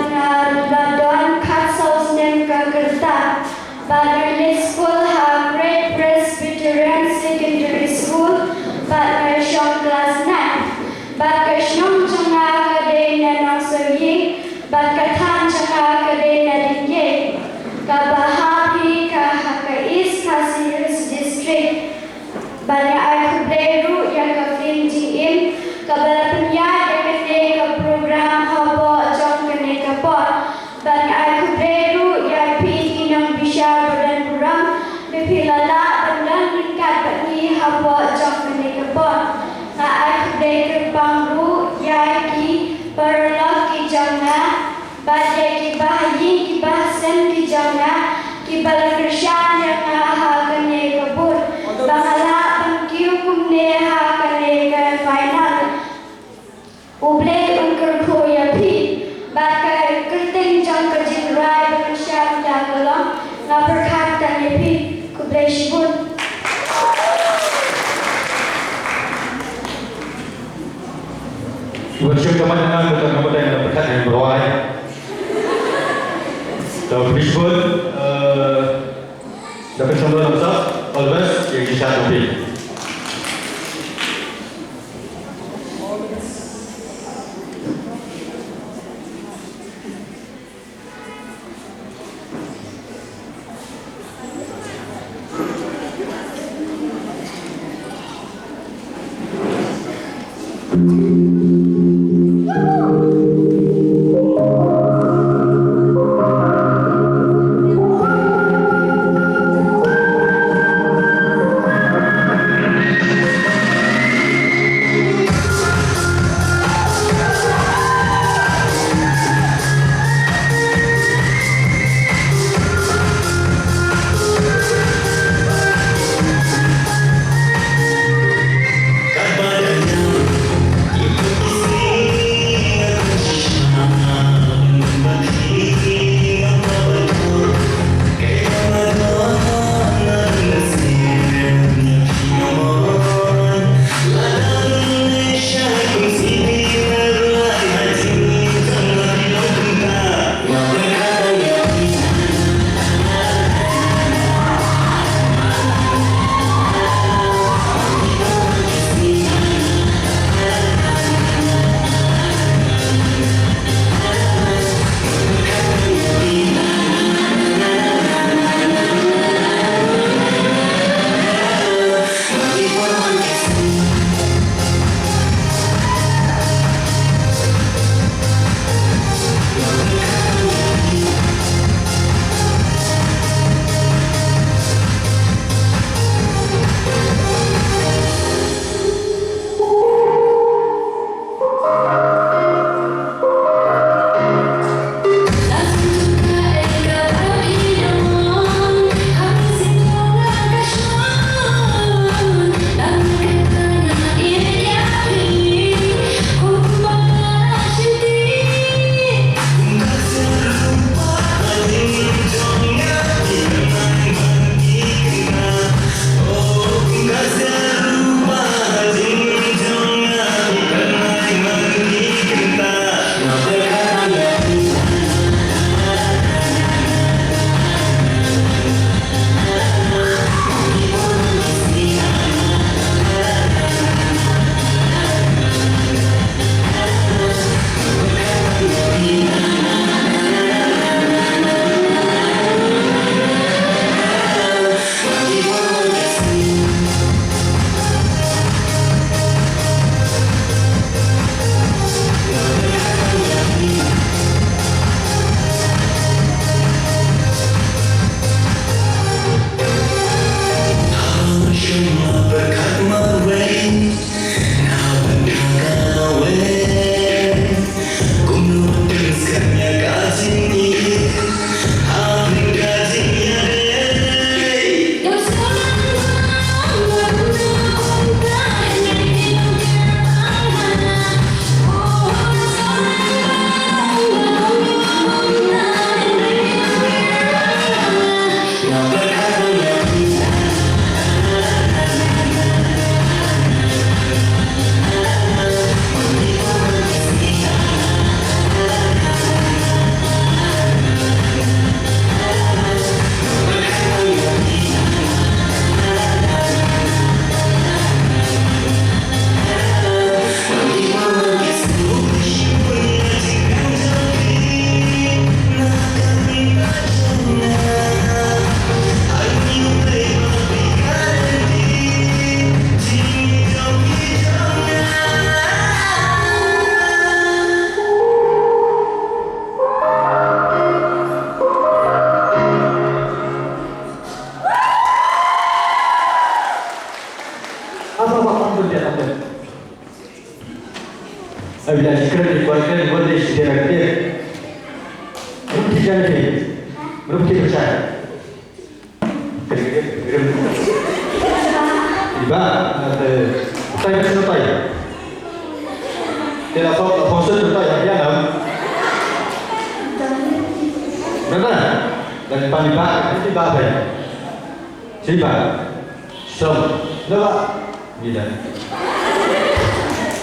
Ladon Castles Nemkagerta, Badgerly School, Great Presbyterian Secondary School, Badger Shop Class 9, Badger Shnong Changa Kadena Nonsoyi, Badger Tan Changa Kadena Dinye, Kabahapi Kahaka East Kasiris District, Badger Akubleru Yakafin Jim, Kabalapnya Yakane ke program Habo Jom Kene Kapot, Badger Akubleru Yapi Inang Bishar Badan Buram, Bipilala Bandang Lingkat Bani Habo Jom Kene Kapot, Akubleru Pangru Yaki Paralak Ki Jamna, Badger Ki Bahayi Ki Bahasan Ki Jamna, Ki Balakrishyan Yang Kene Kaput, Bangala Bangkiu Kumne Kene ke final. Ublek ungker khoya pi, bakal kerting jang kerjin rai bersyam dagelang, ngaberkat dan pi kublek shibun. Bersyukur teman-teman untuk kemudian yang berkat yang berwai. So, bersyukur dapat contoh besar, all the best, yang bisa lebih. Siapa ni? Berapa kilo besar? Tiba, tay cái số tay. Đây là phóng sự của tay yang dalam. Berapa? Dan paniba itu apa? Siapa? Som. Berapa? Bila.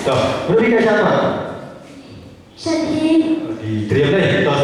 Tuh, berapa siapa? Sedih. Di triap deh, tos